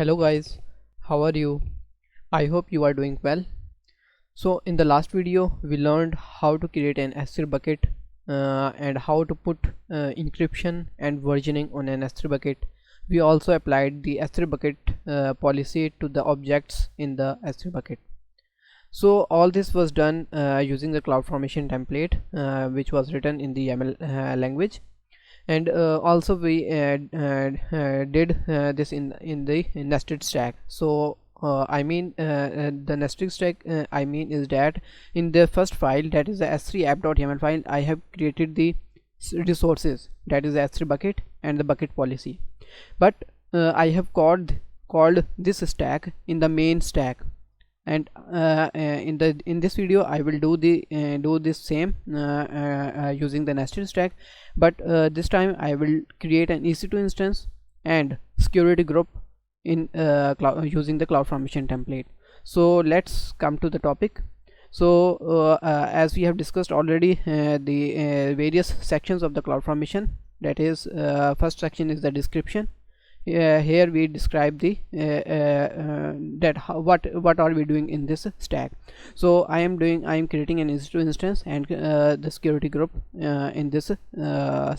Hello guys, how are you? I hope you are doing well. So in the last video we learned how to create an S3 bucket and how to put encryption and versioning on an S3 bucket. We also applied the S3 bucket policy to the objects in the S3 bucket. So all this was done using the CloudFormation template which was written in the YAML language. And also we did this in the nested stack. So the nested stack is that in the first file, that is the s3 app.yaml file, I have created the resources, that is the s3 bucket and the bucket policy, but I have called this stack in the main stack. And in this video I will do this same using the nested stack, but this time I will create an EC2 instance and security group in using the CloudFormation template. So let's come to the topic. So as we have discussed already the various sections of the CloudFormation, that is first section is the description. Here we describe the what are we doing in this stack. So I am creating an EC2 instance and the security group in this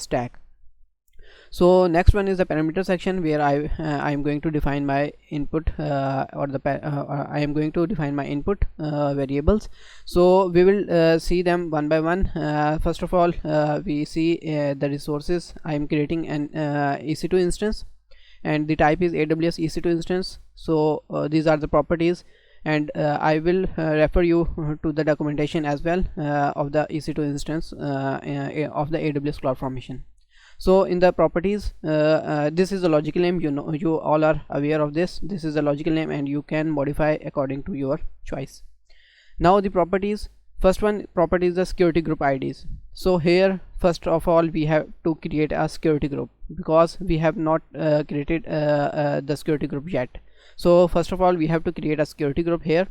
stack. So next one is the parameter section, where I am going to define my input I am going to define my input variables. So we will see them one by one. First of all, we see the resources. I am creating an EC2 instance and the type is AWS EC2 instance. So these are the properties, and I will refer you to the documentation as well of the EC2 instance of the AWS CloudFormation. So in the properties, this is a logical name. You all are aware of this. This is a logical name and you can modify according to your choice. Now the properties. First one property is the security group IDs. So here first of all we have to create a security group, because we have not created the security group yet. So first of all we have to create a security group here.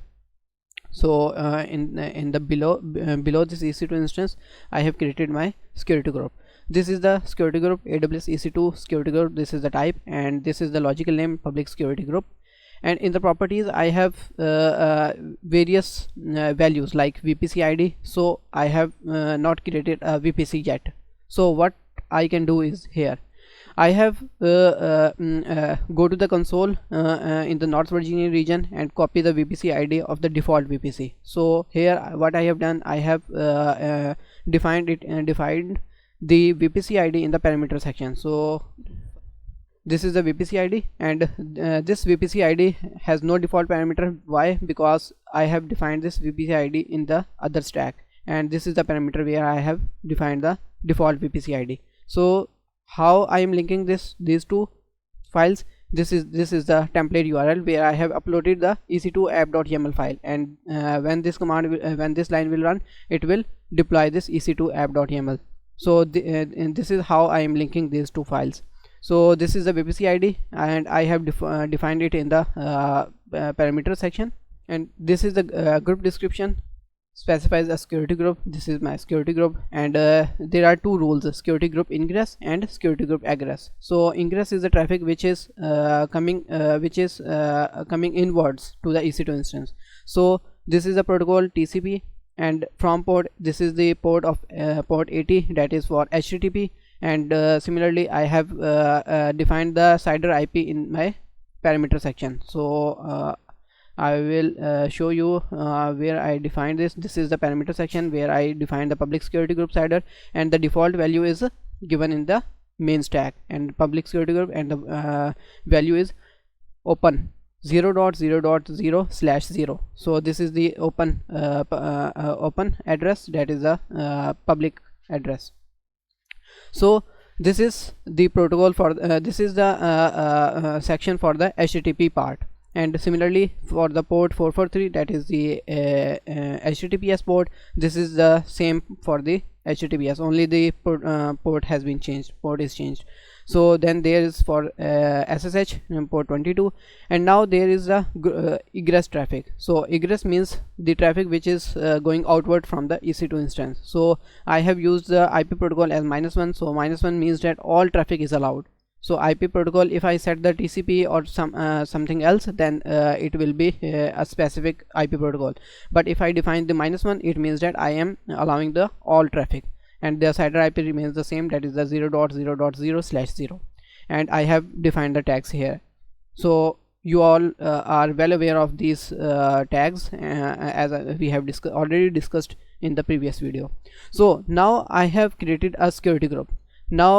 So in the below this EC2 instance I have created my security group. This is the security group, AWS EC2 security group. This is the type and this is the logical name, public security group. And in the properties I have various values like VPC ID. So I have not created a VPC yet. So what I can do is, here I have go to the console in the North Virginia region and copy the VPC ID of the default VPC. So here what I have done, I have defined the VPC ID in the parameter section. So this is the VPC ID, and this VPC ID has no default parameter. Why? Because I have defined this VPC ID in the other stack, and this is the parameter where I have defined the default VPC ID. So how I am linking these two files? This is the template URL where I have uploaded the EC2 app.yaml file, and when this line will run, it will deploy this EC2 app.yaml. So this is how I am linking these two files. So this is the VPC ID and I have defined it in the parameter section, and this is the group description, specifies a security group. This is my security group, and there are two rules: security group ingress and security group egress. So ingress is the traffic which is coming inwards to the EC2 instance. So this is the protocol TCP, and from port, this is the port of port 80, that is for HTTP. And similarly I have defined the CIDR IP in my parameter section. So I will show you where I defined this. This is the parameter section where I defined the public security group CIDR, and the default value is given in the main stack, and public security group, and the value is open 0.0.0/0. So this is the open address, that is the public address. So this is the protocol for this is the section for the HTTP part, and similarly for the port 443, that is the HTTPS port, this is the same for the HTTPS, only the port has been changed, port is changed. So then there is for SSH port 22, and now there is the egress traffic. So egress means the traffic which is going outward from the EC2 instance. So I have used the IP protocol as -1. So -1 means that all traffic is allowed. So IP protocol, if I set the TCP or something else, then it will be a specific IP protocol. But if I define the -1, it means that I am allowing the all traffic, and the CIDR IP remains the same, that is the 0.0.0/0, and I have defined the tags here. So you all are well aware of these tags, as we have already discussed in the previous video. So now I have created a security group. Now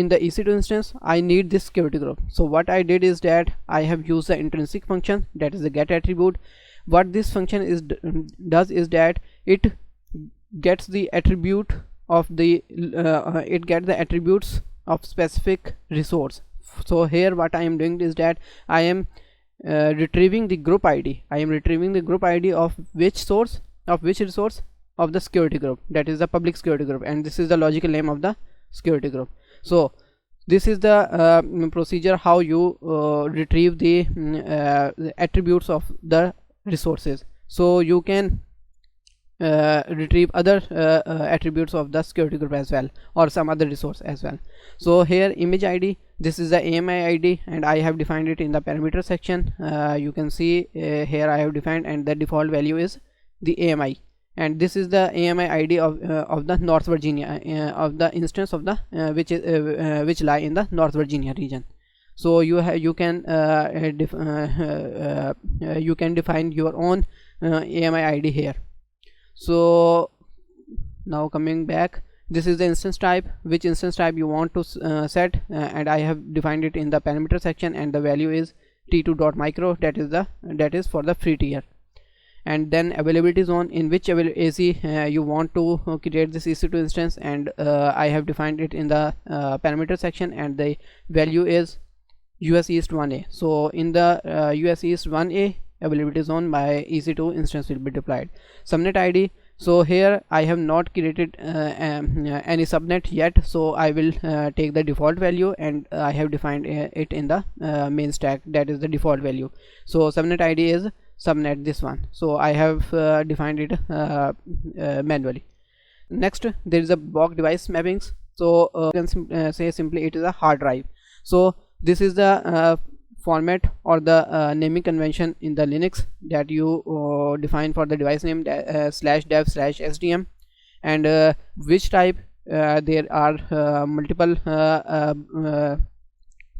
in the EC2 instance I need this security group. So what I did is that I have used the intrinsic function, that is the get attribute. What this function does is that it gets the attribute of the the attributes of specific resource. So here what I am doing is that I am retrieving the group ID. I am retrieving the group ID of which source, of which resource, of the security group, that is the public security group, and this is the logical name of the security group. So this is the procedure how you retrieve the attributes of the resources. So you can retrieve other attributes of the security group as well, or some other resource as well. So here image ID, this is the AMI ID, and I have defined it in the parameter section. You can see here I have defined, and the default value is the AMI, and this is the AMI ID of the North Virginia, of the instance of the which lie in the North Virginia region. So you can define your own AMI ID here. So now coming back, this is the instance type, which instance type you want to set, and I have defined it in the parameter section, and the value is t2.micro, that is for the free tier. And then availability zone, in which AC you want to create this EC2 instance, and I have defined it in the parameter section, and the value is US East 1A. So in the US East 1A availability zone, my EC2 instance will be deployed. Subnet ID, so here I have not created any subnet yet, so I will take the default value, and I have defined it in the main stack, that is the default value. So subnet ID is subnet, this one. So I have defined it manually. Next, there is a block device mappings. So you can say simply it is a hard drive. So this is the format or the naming convention in the Linux that you define for the device name, /dev/sdm, and which type. There are multiple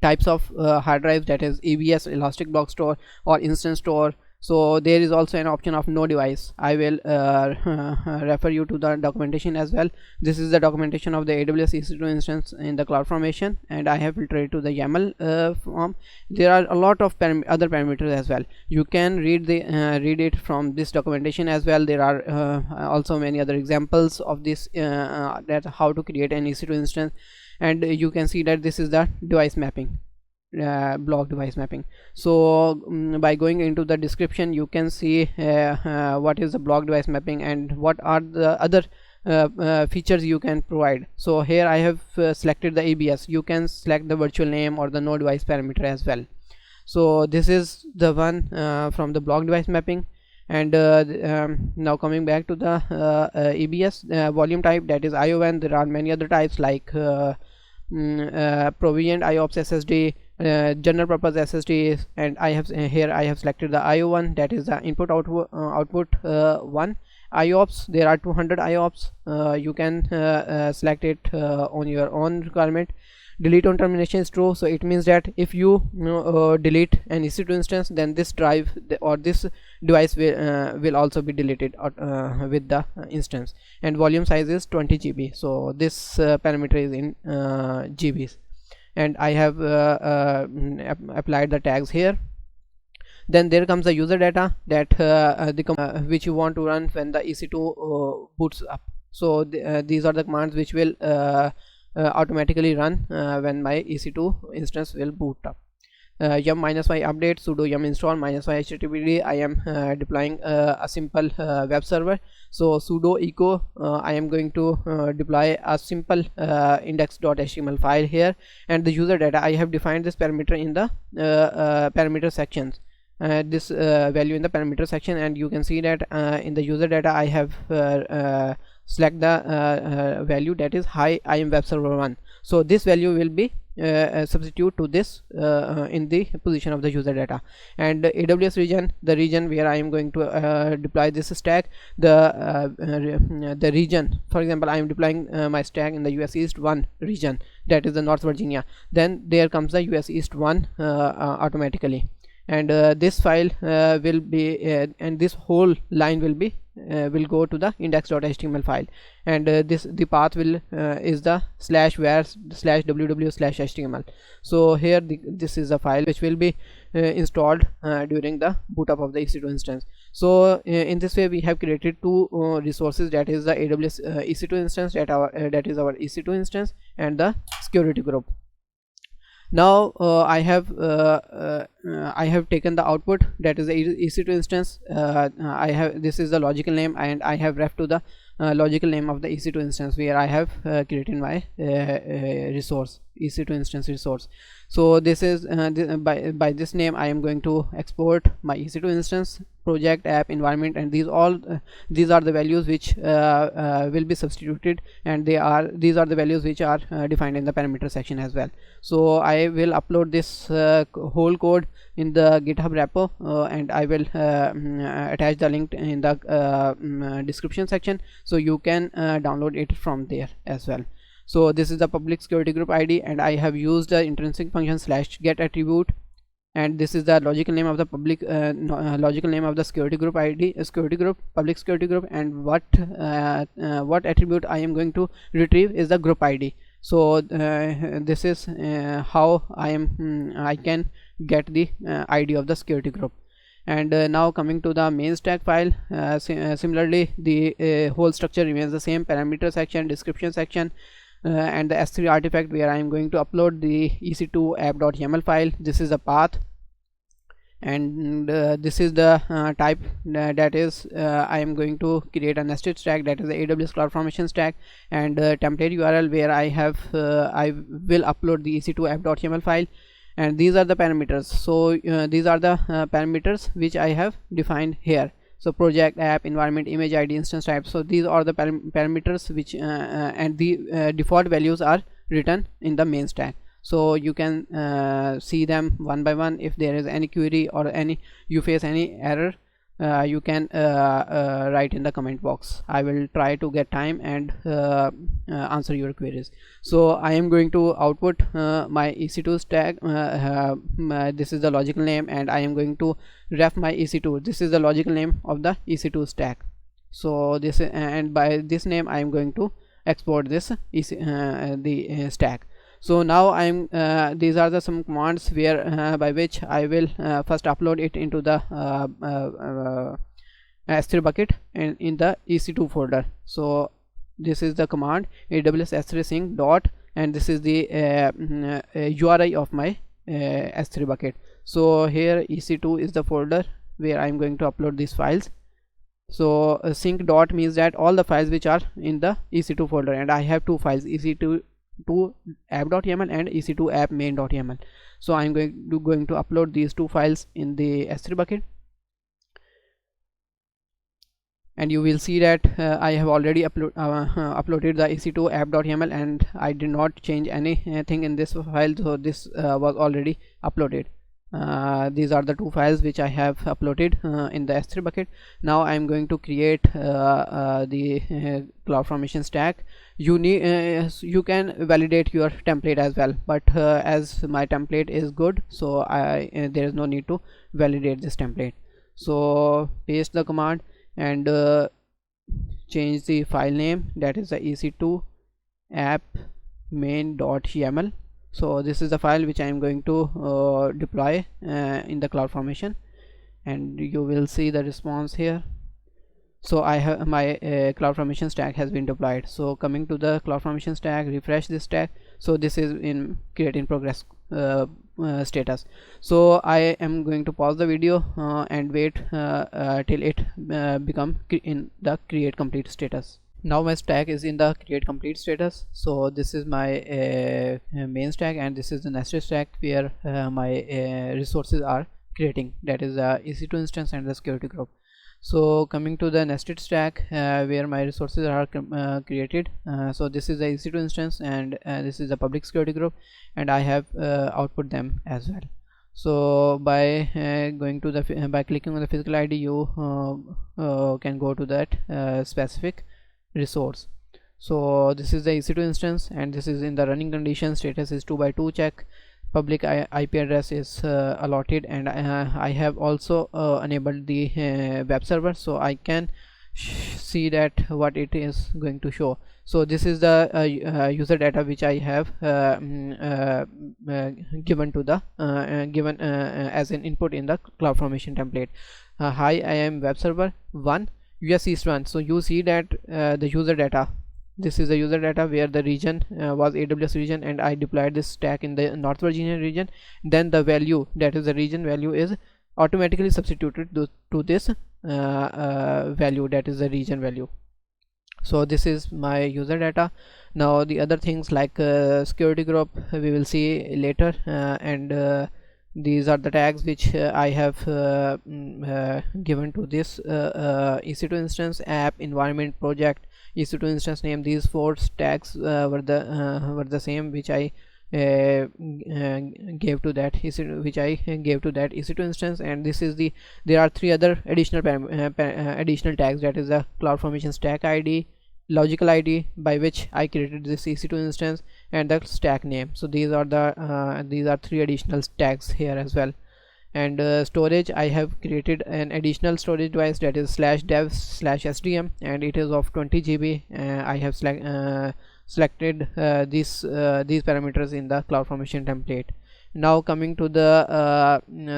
types of hard drives, that is EBS, elastic block store, or instance store. So there is also an option of no device. I will refer you to the documentation as well. This is the documentation of the AWS EC2 instance in the CloudFormation, and I have filtered to the YAML form. There are a lot of other parameters as well. You can read it from this documentation as well. There are also many other examples of this, that how to create an EC2 instance, and you can see that this is the device mapping. Block device mapping. So by going into the description, you can see what is the block device mapping and what are the other features you can provide. So here I have selected the ABS. You can select the virtual name or the no device parameter as well. So this is the one from the block device mapping. And now coming back to the ABS volume type, that is IO1. There are many other types like provisioned IOPS SSD, general purpose SSD, and I have here I have selected the IO1, that is the input output one IOPS. There are 200 IOPS. You can select it on your own requirement. Delete on termination is true, so it means that if you delete an EC2 instance, then this drive or this device will also be deleted with the instance. And volume size is 20 GB, so this parameter is in GBs, and I have applied the tags here. Then there comes the user data, that which you want to run when the EC2 boots up. So these are the commands which will automatically run when my EC2 instance will boot up. Yum -y update, sudo yum install -y httpd. I am deploying a simple web server. So sudo echo, I am going to deploy a simple index.html file here, and the user data, I have defined this parameter in the parameter sections. This value in the parameter section, and you can see that in the user data I have select the value, that is hi I am web server 1. So this value will be substitute to this in the position of the user data. And AWS region, the region where I am going to deploy this stack, the region, for example, I am deploying my stack in the US East 1 region, that is the North Virginia, then there comes the US East 1 automatically. And this file will be and this whole line will be will go to the index.html file, and the path will is the /var/www/html. so here this is a file which will be installed during the boot up of the EC2 instance. So in this way we have created two resources, that is the AWS EC2 instance, that is our EC2 instance, and the security group. Now I have taken the output, that is the EC2 instance. This is the logical name, and I have ref to the logical name of the EC2 instance where I have created my resource, EC2 instance resource. So this is by this name I am going to export my EC2 instance, project, app, environment, and these are the values which will be substituted, and these are the values which are defined in the parameter section as well. So I will upload this whole code in the GitHub repo, and I will attach the link in the description section, so you can download it from there as well. So this is the public security group ID, and I have used the intrinsic function /get attribute, and this is the logical name of the public logical name of the security group ID, security group, public security group, and what attribute I am going to retrieve is the group ID. So this is how I can get the ID of the security group. And now coming to the main stack file, similarly the whole structure remains the same: parameter section, description section, and the S3 artifact where I am going to upload the EC2 app.yaml file. This is the path, and this is the type, that is I am going to create a nested stack, that is the AWS CloudFormation stack, and template URL where I will upload the EC2 app.yaml file. And these are the parameters. So these are the parameters which I have defined here. So project, app, environment, image ID, instance type. So these are the parameters which and the default values are written in the main stack. So you can see them one by one. If there is any query or you face any error, you can write in the comment box. I will try to get time and answer your queries. So I am going to output my EC2 stack. This is the logical name, and I am going to ref my EC2. This is the logical name of the EC2 stack. So this, and by this name I am going to export this the stack. So now I am these are the some commands where by which I will first upload it into the S3 bucket and in the EC2 folder. So this is the command AWS S3 sync dot, and this is the URI of my S3 bucket. So here EC2 is the folder where I am going to upload these files. So sync dot means that all the files which are in the EC2 folder, and I have two files, EC2 app.yaml and EC2 app main.yaml. So I'm going to upload these two files in the S3 bucket, and you will see that I have already uploaded the EC2 app.yaml, and I did not change anything in this file, so this was already uploaded. These are the two files which I have uploaded in the S3 bucket. Now I am going to create the CloudFormation stack. You you can validate your template as well, but as my template is good, so there is no need to validate this template. So paste the command and change the file name, that is the EC2 app main.yaml. So this is the file which I am going to deploy in the CloudFormation, and you will see the response here. So I have my CloudFormation stack has been deployed. So coming to the CloudFormation stack, refresh this stack. So this is in create in progress status. So I am going to pause the video and wait till it become in the create complete status. Now my stack is in the create complete status. So this is my main stack, and this is the nested stack where my resources are creating, that is the EC2 instance and the security group. So coming to the nested stack, where my resources are created. So this is the EC2 instance, and this is the public security group, and I have output them as well. So by going to the by clicking on the physical ID, you can go to that specific resource. So this is the EC2 instance, and this is in the running condition. Status is 2x2 check. Public IP address is allotted, and I have also enabled the web server, so I can see that what it is going to show. So this is the user data which I have given to the as an input in the CloudFormation template. Hi, I am web server 1 US East 1. So you see that the user data, this is the user data where the region was AWS region, and I deployed this stack in the North Virginia region. Then the value, that is the region value, is automatically substituted to this value, that is the region value. So this is my user data. Now the other things like security group we will see later, and these are the tags which I have given to this EC2 instance: app, environment, project, EC2 instance name. These 4 tags were the same which I gave to that EC2 instance. And this is there are 3 other additional tags, that is the CloudFormation stack ID, logical ID by which I created this EC2 instance, and the stack name. So these are 3 additional tags here as well. And storage, I have created an additional storage device, that is /dev/sdm, and it is of 20 GB. I have selected these parameters in the CloudFormation template. Now coming to the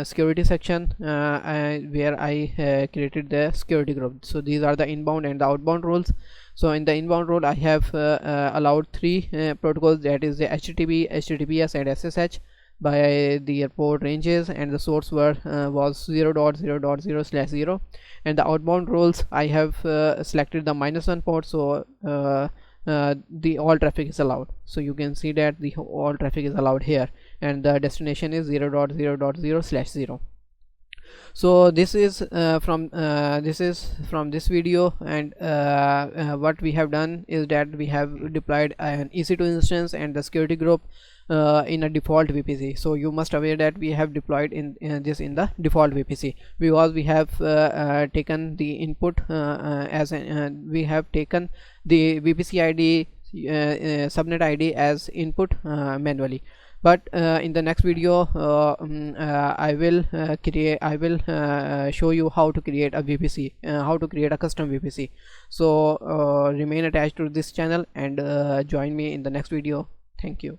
security section, where I created the security group. So these are the inbound and the outbound rules. So in the inbound rule, I have allowed 3 protocols, that is the HTTP, HTTPS, and SSH by the airport ranges, and the source word was 0.0.0/0. And the outbound rules, I have selected the -1 port, so the all traffic is allowed. So you can see that the all traffic is allowed here, and the destination is 0.0.0/0. So this is from this video, and what we have done is that we have deployed an EC2 instance and the security group in a default VPC. So you must aware that we have deployed this in the default VPC, because we have taken the input we have taken the VPC ID, subnet ID as input manually. But in the next video I will show you how to create a VPC, how to create a custom VPC. So remain attached to this channel and join me in the next video. Thank you.